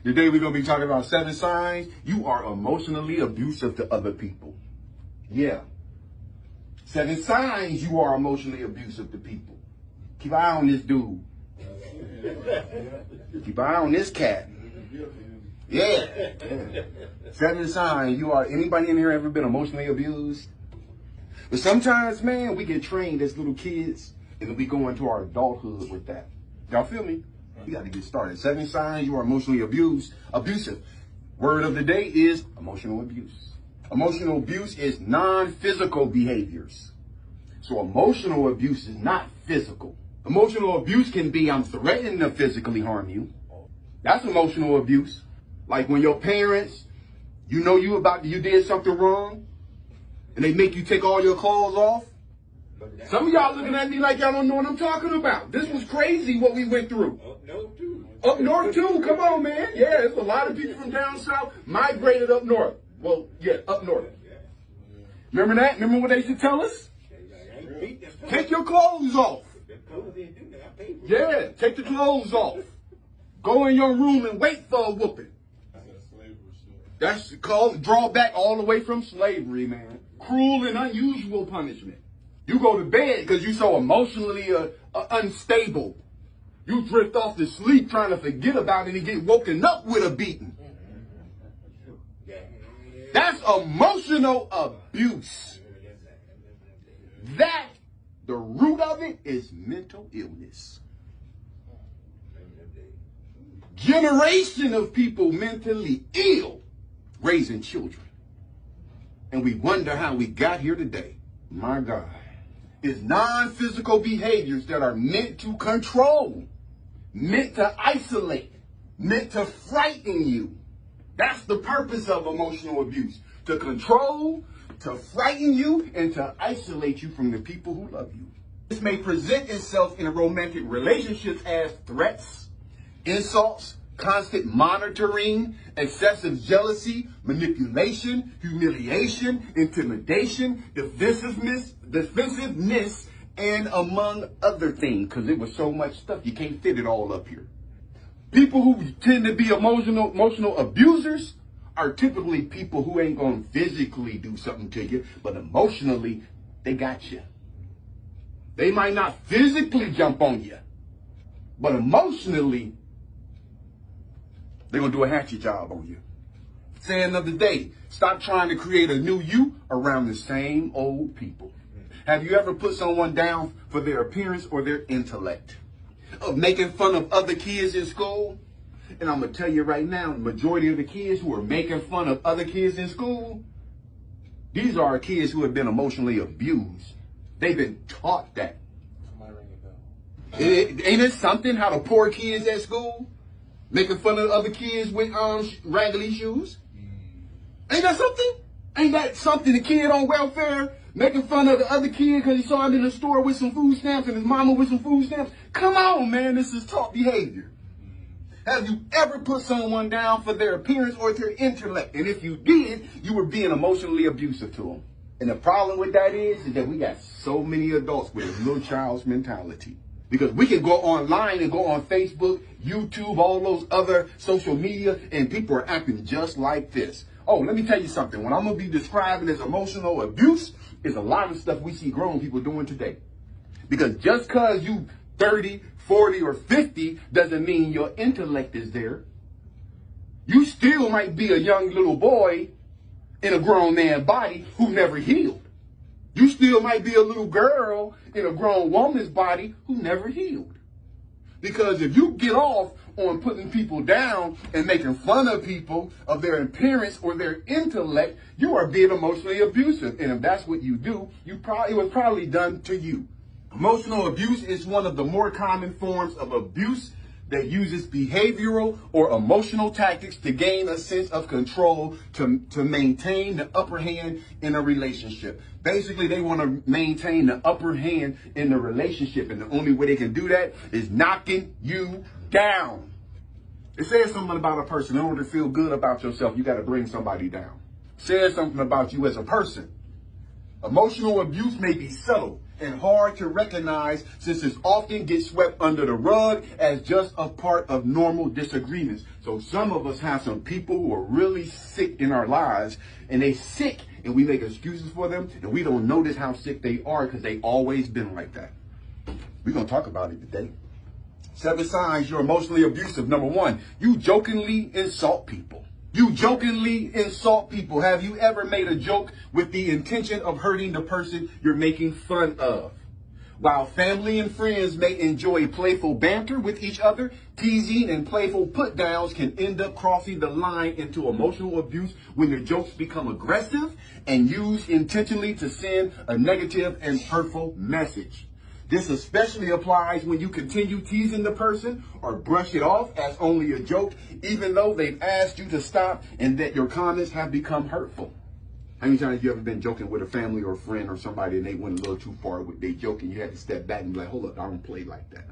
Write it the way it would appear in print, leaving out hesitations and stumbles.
Today we're going to be talking about 7 signs you are emotionally abusive to other people. Yeah. 7 signs you are emotionally abusive to people. Keep an eye on this dude. Keep an eye on this cat. Yeah. 7 signs you are. Anybody in here ever been emotionally abused? But sometimes, man, we get trained as little kids and we go into our adulthood with that. Y'all feel me? We got to get started. 7 signs you are emotionally abusive. Word of the day is emotional abuse. Emotional abuse is non-physical behaviors. So emotional abuse is not physical. Emotional abuse can be, I'm threatening to physically harm you. That's emotional abuse. Like when your parents, you know you did something wrong, and they make you take all your clothes off. Some of y'all looking at me like y'all don't know what I'm talking about. This was crazy what we went through. Up north too. Come on, man. Yeah, there's a lot of people from down south migrated up north. Well, yeah, up north. Remember that? Remember what they used to tell us? Take your clothes off. Yeah, take the clothes off. Go in your room and wait for a whooping. That's called drawback all the way from slavery, man. Cruel and unusual punishment. You go to bed because you're so emotionally unstable. You drift off to sleep trying to forget about it and get woken up with a beating. That's emotional abuse. That, the root of it is mental illness. Generation of people mentally ill raising children. And we wonder how we got here today. My God. It's non-physical behaviors that are meant to control, meant to isolate, meant to frighten you. That's the purpose of emotional abuse. To control, to frighten you, and to isolate you from the people who love you. This may present itself in a romantic relationships as threats, insults, constant monitoring, excessive jealousy, manipulation, humiliation, intimidation, defensiveness, and among other things, because it was so much stuff, you can't fit it all up here. People who tend to be emotional abusers are typically people who ain't going to physically do something to you, but emotionally, they got you. They might not physically jump on you, but emotionally, they're going to do a hatchet job on you. Saying the other day, stop trying to create a new you around the same old people. Have you ever put someone down for their appearance or their intellect? Of making fun of other kids in school? And I'm going to tell you right now, the majority of the kids who are making fun of other kids in school, these are kids who have been emotionally abused. They've been taught that. Ain't it something how the poor kids at school making fun of other kids with raggedy shoes? Ain't that something? Ain't that something? The kid on welfare making fun of the other kid because he saw him in the store with some food stamps and his mama with some food stamps? Come on, man. This is taught behavior. Have you ever put someone down for their appearance or their intellect? And if you did, you were being emotionally abusive to them. And the problem with that is that we got so many adults with a little child's mentality. Because we can go online and go on Facebook, YouTube, all those other social media, and people are acting just like this. Oh, let me tell you something. What I'm going to be describing as emotional abuse is a lot of stuff we see grown people doing today. Because just because you 30, 40, or 50 doesn't mean your intellect is there. You still might be a young little boy in a grown man's body who never healed. You still might be a little girl in a grown woman's body who never healed. Because if you get off on putting people down and making fun of people of their appearance or their intellect, you are being emotionally abusive. And if that's what you do, it was probably done to you. Emotional abuse is one of the more common forms of abuse that uses behavioral or emotional tactics to gain a sense of control to maintain the upper hand in a relationship. Basically, they want to maintain the upper hand in the relationship, and the only way they can do that is knocking you down. It says something about a person. In order to feel good about yourself, you got to bring somebody down. It says something about you as a person. Emotional abuse may be subtle and hard to recognize since it often gets swept under the rug as just a part of normal disagreements. So some of us have some people who are really sick in our lives, and they sick and we make excuses for them and we don't notice how sick they are because they always been like that. We're going to talk about it today. 7 signs you're emotionally abusive. Number 1, you jokingly insult people. You jokingly insult people. Have you ever made a joke with the intention of hurting the person you're making fun of? While family and friends may enjoy playful banter with each other, teasing and playful put-downs can end up crossing the line into emotional abuse when the jokes become aggressive and used intentionally to send a negative and hurtful message. This especially applies when you continue teasing the person or brush it off as only a joke, even though they've asked you to stop and that your comments have become hurtful. How many times have you ever been joking with a family or a friend or somebody and they went a little too far with their joke and you had to step back and be like, hold up, I don't play like that.